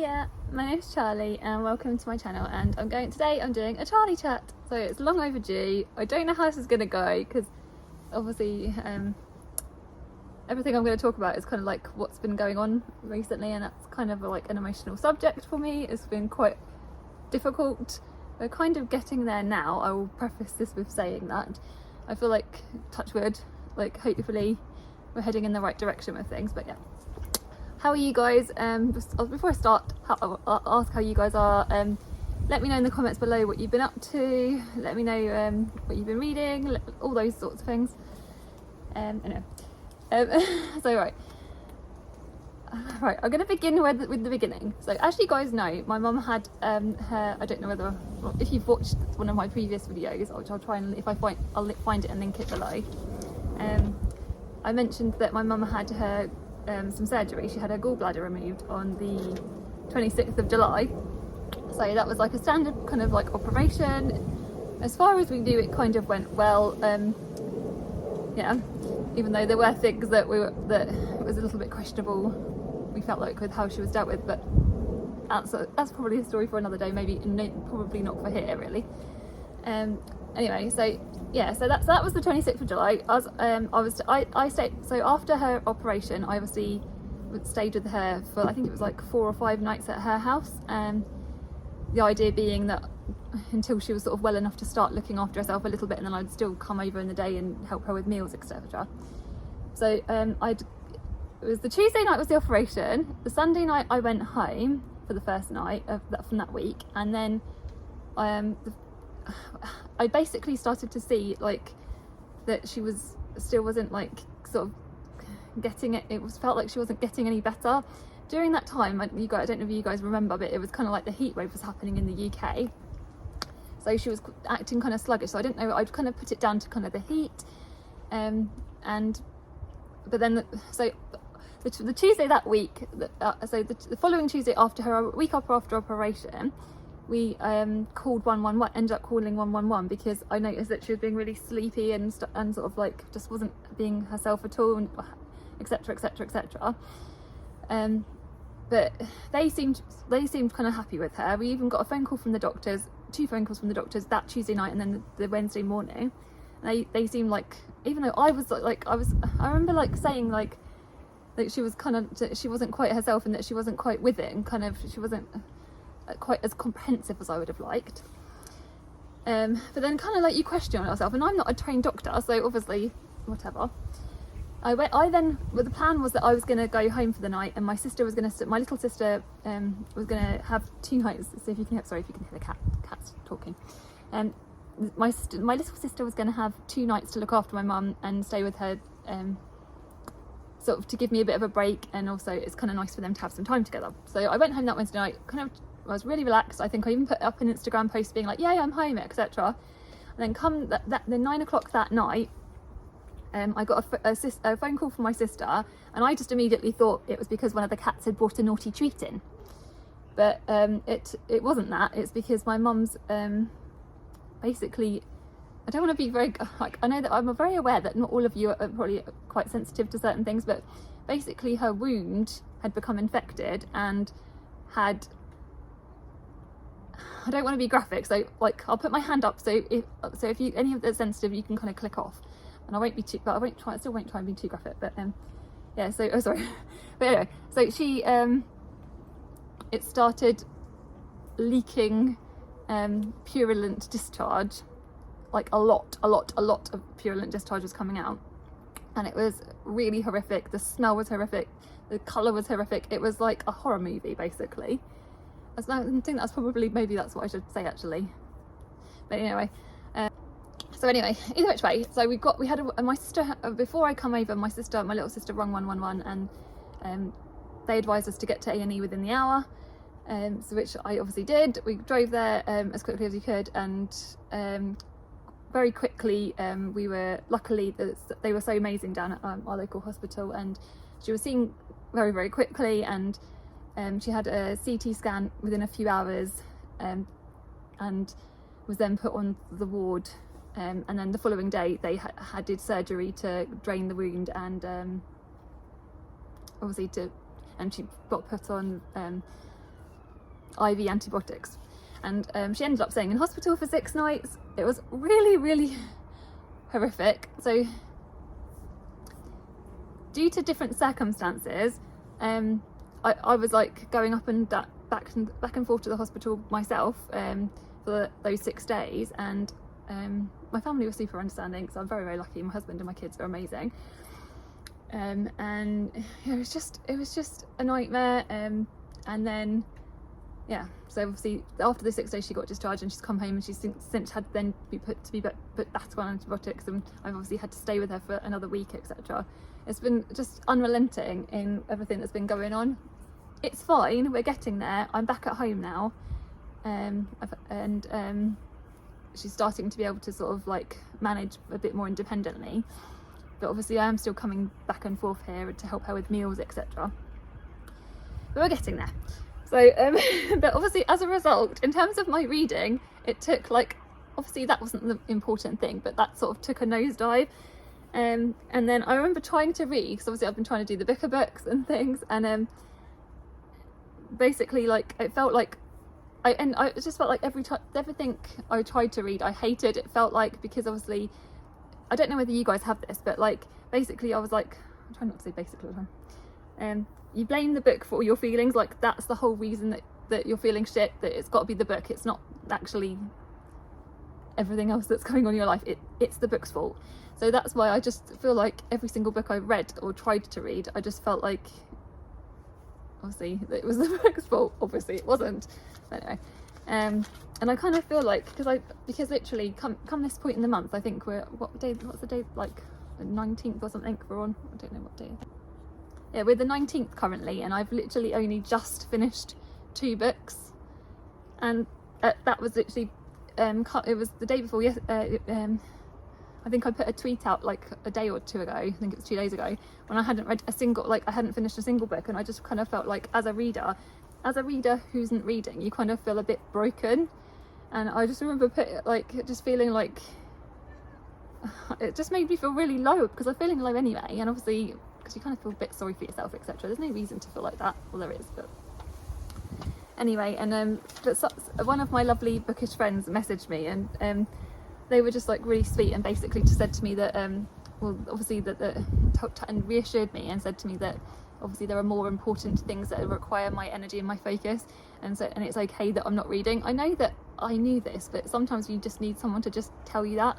Hiya, my name's Charlie and welcome to my channel, and today I'm doing a Charlie chat. So it's long overdue. I don't know how this is going to go because obviously everything I'm going to talk about is kind of like what's been going on recently, and that's kind of like an emotional subject for me. It's been quite difficult. We're kind of getting there now. I will preface this with saying that I feel like, touch wood, like hopefully we're heading in the right direction with things. But yeah, how are you guys? Before I start, I'll ask how you guys are. Let me know in the comments below what you've been up to. Let me know what you've been reading, all those sorts of things. Anyway, so right, I'm going to begin with the beginning. So as you guys know, my mum had her, I don't know whether, if you've watched one of my previous videos, which I'll try and, if I find, I'll find it and link it below. I mentioned that my mum had her some surgery. She had her gallbladder removed on the 26th of July. So that was like a standard kind of like operation. As far as we knew, it kind of went well. Yeah, even though there were things that it was a little bit questionable, we felt like, with how she was dealt with, but that's probably a story for another day, maybe, probably not for here really. Anyway, so yeah, so that was the 26th of July. I stayed, so after her operation, I obviously stayed with her for, I think it was like 4 or 5 nights at her house. The idea being that until she was sort of well enough to start looking after herself a little bit, and then I'd still come over in the day and help her with meals, etc. So it was the Tuesday night was the operation. The Sunday night I went home for the first night from that week, and then I basically started to see like that she wasn't like sort of getting it. Felt like she wasn't getting any better during that time. I don't know if you guys remember, but it was kind of like the heat wave was happening in the UK. So she was acting kind of sluggish. So I didn't know. I'd kind of put it down to kind of the heat, but then the Tuesday that week, so the following Tuesday after her week after operation, we called 111, ended up calling 111 because I noticed that she was being really sleepy and sort of like just wasn't being herself at all, and etc etc etc. But they seemed kind of happy with her. We even got a phone call from the doctors, 2 phone calls from the doctors that Tuesday night and then the Wednesday morning. They seemed like, even though I remember like saying like that she was kind of, she wasn't quite herself and that she wasn't quite with it, and kind of she wasn't quite as comprehensive as I would have liked. But then kind of like you question yourself, and I'm not a trained doctor, so obviously whatever. The plan was that I was going to go home for the night, and my little sister was going to have 2 nights. So if you can hear the cats talking. My little sister was going to have 2 nights to look after my mum and stay with her, sort of to give me a bit of a break, and also it's kind of nice for them to have some time together. So I went home that Wednesday night, I was really relaxed. I think I even put up an Instagram post being like, yeah, I'm home, etc. And then come the 9 o'clock that night, I got a phone call from my sister, and I just immediately thought it was because one of the cats had brought a naughty treat in. But it wasn't that. It's because my mum's basically, I don't want to be very, like, I know that I'm very aware that not all of you are probably quite sensitive to certain things, but basically her wound had become infected and had, I don't want to be graphic, so like I'll put my hand up, so if you, any of that's sensitive, you can kind of click off, and I won't be too, but I still won't try and be too graphic, but yeah, so sorry. But anyway, so she it started leaking purulent discharge, like a lot of purulent discharge was coming out, and it was really horrific. The smell was horrific, the colour was horrific. It was like a horror movie basically. I think that's probably, maybe that's what I should say actually. But anyway, so anyway, either which way, so we had my sister, before I come over, my little sister rung 111, and they advised us to get to A&E within the hour, so which I obviously did. We drove there as quickly as we could, and very quickly we were, luckily they were so amazing down at our local hospital, and she was seen very, very quickly, and she had a CT scan within a few hours, and was then put on the ward, and then the following day they did surgery to drain the wound, and obviously and she got put on IV antibiotics. And she ended up staying in hospital for 6 nights. It was really, really horrific. So due to different circumstances, I was like going up and back and forth to the hospital myself for those 6 days, and my family was super understanding, so I'm very, very lucky. My husband and my kids are amazing. And it was just a nightmare. And then so obviously after the 6 days she got discharged, and she's come home, and she's since had then be put back on antibiotics, and I've obviously had to stay with her for another week, etc. It's been just unrelenting in everything that's been going on. It's fine, we're getting there. I'm back at home now, and she's starting to be able to sort of like manage a bit more independently, but obviously I am still coming back and forth here to help her with meals, etc. But we're getting there. So but obviously as a result, in terms of my reading, it took like, obviously that wasn't the important thing, but that sort of took a nosedive. And then I remember trying to read, because obviously I've been trying to do the Booker books and things, and basically like it felt like I just felt like everything I tried to read I hated. It felt like, because obviously I don't know whether you guys have this, but like basically I was like, I'm trying not to say basically all the time, you blame the book for all your feelings, like that's the whole reason that you're feeling shit, that it's got to be the book, it's not actually everything else that's going on in your life, it's the book's fault. So that's why I just feel like every single book I read or tried to read, I just felt like obviously it was the book's fault. Obviously it wasn't, but anyway. And I kind of feel like, because literally come this point in the month, I think what's the day, like the 19th or something we're on, I don't know what day. Yeah, we're the 19th currently, and I've literally only just finished 2 books, and that was literally it was the day before I think I put a tweet out like a day or 2 ago, I think it was 2 days ago, when I hadn't read I hadn't finished a single book, and I just kind of felt like as a reader who isn't reading, you kind of feel a bit broken. And I just remember just feeling like it just made me feel really low, because I'm feeling low anyway, and obviously because you kind of feel a bit sorry for yourself, etc. There's no reason to feel like that, well there is, but anyway. And one of my lovely bookish friends messaged me, and they were just like really sweet, and basically just said to me that well obviously and reassured me and said to me that obviously there are more important things that require my energy and my focus, and it's okay that I'm not reading. I know that I knew this, but sometimes you just need someone to just tell you that.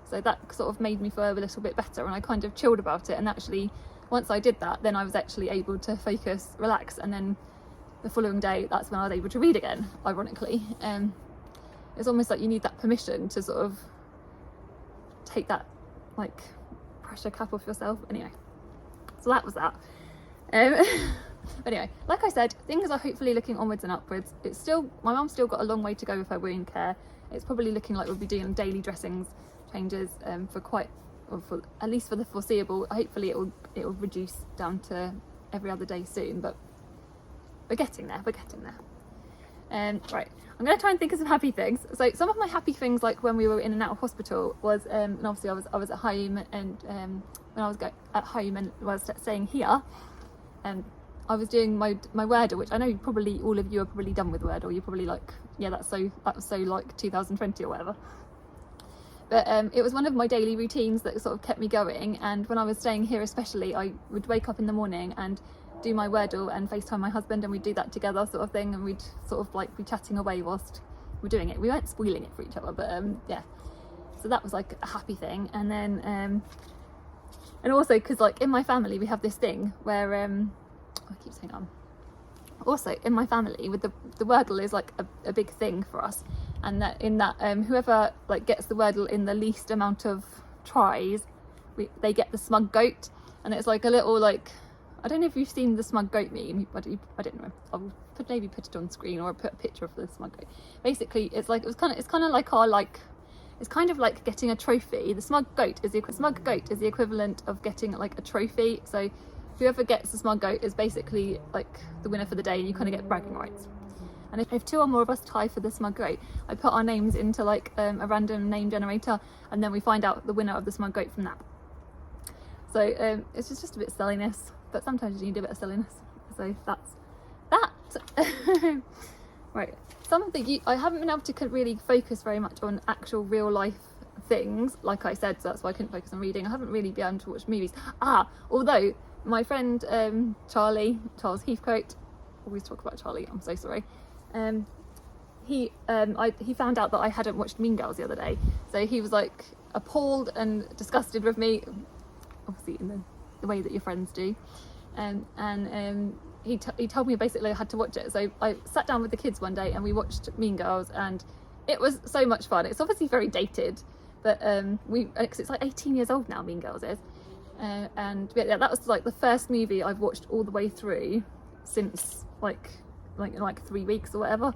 So that sort of made me feel a little bit better, and I kind of chilled about it. And actually once I did that, then I was actually able to focus, relax, and then the following day, that's when I was able to read again, ironically. It's almost like you need that permission to sort of take that like pressure cap off yourself. Anyway, so that was that. Anyway, like I said, things are hopefully looking onwards and upwards. It's still, my mum's still got a long way to go with her wound care. It's probably looking like we'll be doing daily dressings changes for at least for the foreseeable. Hopefully it will reduce down to every other day soon, but we're getting there. Right, I'm going to try and think of some happy things. So some of my happy things, like when we were in and out of hospital, was and obviously I was at home, and when I was at home and was staying here, and I was doing my Wordle, which I know probably all of you are probably done with Wordle. You're probably like, yeah, that was so like 2020 or whatever. But it was one of my daily routines that sort of kept me going. And when I was staying here especially, I would wake up in the morning and do my Wordle and FaceTime my husband, and we'd do that together sort of thing, and we'd sort of like be chatting away whilst we're doing it. We weren't spoiling it for each other, but yeah, so that was like a happy thing. And then and also because like in my family we have this thing where I keep saying also in my family with the Wordle is like a big thing for us, and that whoever like gets the Wordle in the least amount of tries, they get the smug goat. And it's like a little, like, I don't know if you've seen the smug goat meme, but I don't know, I'll maybe put it on screen, or put a picture of the smug goat. Basically it's kind of like our, like, it's kind of like getting a trophy. The smug goat is the equivalent of getting like a trophy. So whoever gets the smug goat is basically like the winner for the day, and you kind of get bragging rights. And if 2 or more of us tie for the smug goat, I put our names into like a random name generator, and then we find out the winner of the smug goat from that. So it's just a bit of silliness, but sometimes you need a bit of silliness. So that's that. Right, some of the I haven't been able to really focus very much on actual real life things, like I said, so that's why I couldn't focus on reading. I haven't really been able to watch movies. Although my friend Charles Heathcote, always talk about Charlie, I'm so sorry. He found out that I hadn't watched Mean Girls the other day, so he was like appalled and disgusted with me, obviously in the way that your friends do, he told me basically I had to watch it. So I sat down with the kids one day and we watched Mean Girls, and it was so much fun. It's obviously very dated, but because it's like 18 years old now, Mean Girls is, and yeah, that was like the first movie I've watched all the way through since like 3 weeks or whatever,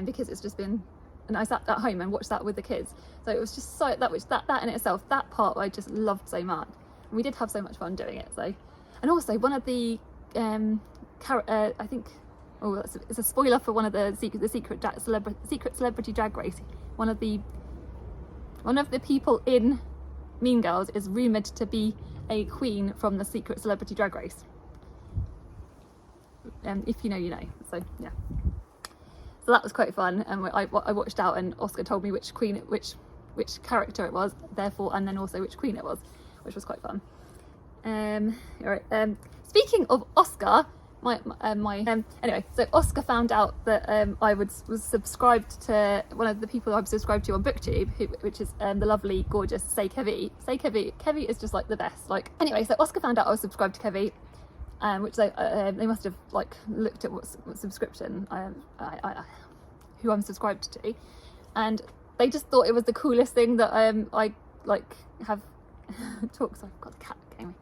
because it's just been, and I sat at home and watched that with the kids, so it was just so that in itself, that part I just loved so much, and we did have so much fun doing it. So, and also one of the I think, it's a spoiler for one of the secret celebrity drag race. One of the people in Mean Girls is rumoured to be a queen from the secret celebrity drag race. If you know, you know. So yeah. So that was quite fun, and I watched out, and Oscar told me which character it was, therefore, and then also which queen it was, which was quite fun. Speaking of Oscar, anyway, so Oscar found out that I was subscribed to one of the people I'm subscribed to on BookTube, which is the lovely, gorgeous Say Kevi. Kevi is just like the best. Like, anyway, so Oscar found out I was subscribed to Kevi, which they must have like looked at what subscription who I'm subscribed to, and they just thought it was the coolest thing that I like have talks. I've got the cat getting me.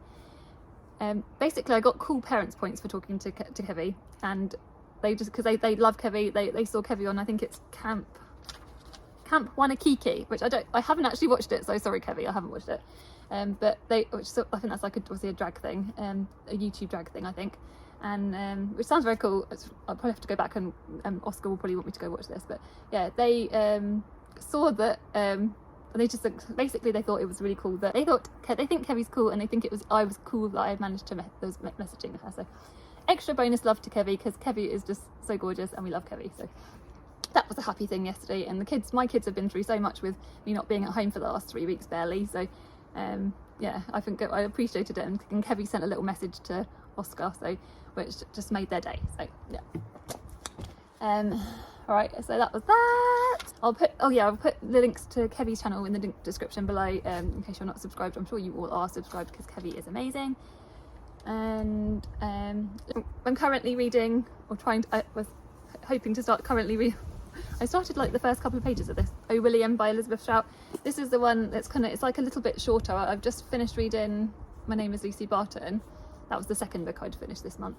Basically I got cool parents points for talking to Kevi, and they just, because they love Kevi, they saw Kevi on, I think it's Camp Wanakiki, which I haven't actually watched it, so sorry Kevi, I haven't watched it, but I think that's like obviously a drag thing, a YouTube drag thing I think, and which sounds very cool. I'll probably have to go back, and Oscar will probably want me to go watch this, but yeah, they saw that and they just basically they thought it was really cool that they think Kevi's cool, and they think I was cool that I had managed to messaging with her. So extra bonus love to Kevi, because Kevi is just so gorgeous and we love Kevi. So that was a happy thing yesterday, and my kids have been through so much with me not being at home for the last 3 weeks barely. So yeah, I think I appreciated it, and Kevi sent a little message to Oscar, so which just made their day. So yeah. Alright, so that was that. I'll put the links to Kevi's channel in the description below, in case you're not subscribed. I'm sure you all are subscribed, because Kevi is amazing. And I'm currently reading, I was hoping to start currently reading. I started like the first couple of pages of this, Oh William by Elizabeth Strout. This is the one that's it's like a little bit shorter. I've just finished reading My Name is Lucy Barton. That was the second book I'd finished this month.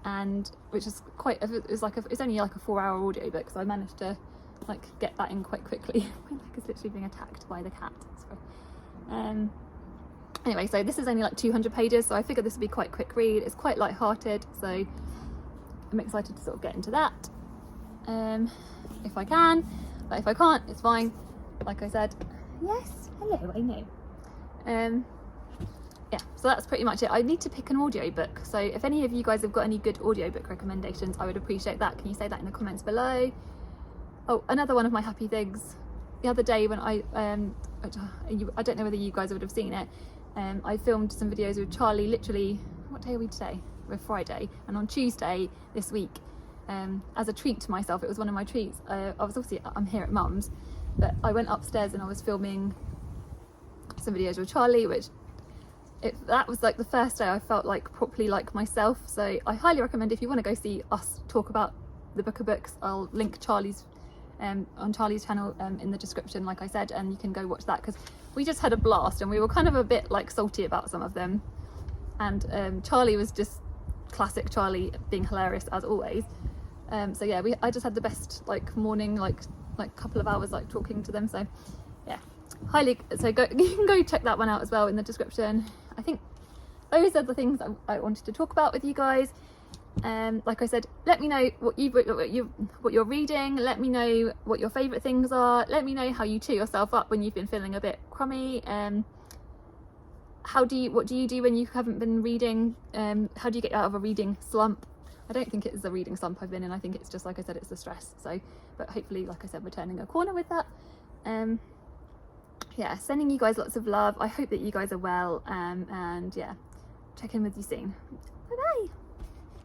And which is it's only like a 4-hour audiobook, so I managed to like get that in quite quickly. My leg is literally being attacked by the cat. Sorry. Anyway, so this is only like 200 pages, so I figured this would be quite a quick read. It's quite light-hearted, so I'm excited to sort of get into that, if I can. But if I can't, it's fine. Like I said, yes, hello, I know. Yeah, so that's pretty much it. I need to pick an audiobook, so if any of you guys have got any good audiobook recommendations, I would appreciate that. Can you say that in the comments below? Oh, another one of my happy things, the other day when I don't know whether you guys would have seen it, I filmed some videos with Charlie. Literally, what day are we today? We're Friday, and on Tuesday this week, as a treat to myself, it was one of my treats, I'm here at Mum's, but I went upstairs and I was filming some videos with Charlie, which that was like the first day I felt like properly like myself. So I highly recommend, if you want to go see us talk about the Book of Books, I'll link Charlie's on Charlie's channel in the description, like I said, and you can go watch that, because we just had a blast and we were kind of a bit like salty about some of them, and Charlie was just classic Charlie, being hilarious as always. So yeah, I just had the best like morning, like couple of hours like talking to them. So yeah, you can go check that one out as well in the description. I think those are the things I wanted to talk about with you guys. Like I said, let me know what you're reading. Let me know what your favourite things are. Let me know how you cheer yourself up when you've been feeling a bit crummy. What do you do when you haven't been reading? How do you get out of a reading slump? I don't think it's a reading slump I've been in. I think it's just, like I said, it's the stress. So, but hopefully, like I said, we're turning a corner with that. Yeah, sending you guys lots of love. I hope that you guys are well, and yeah, check in with you soon. Bye bye.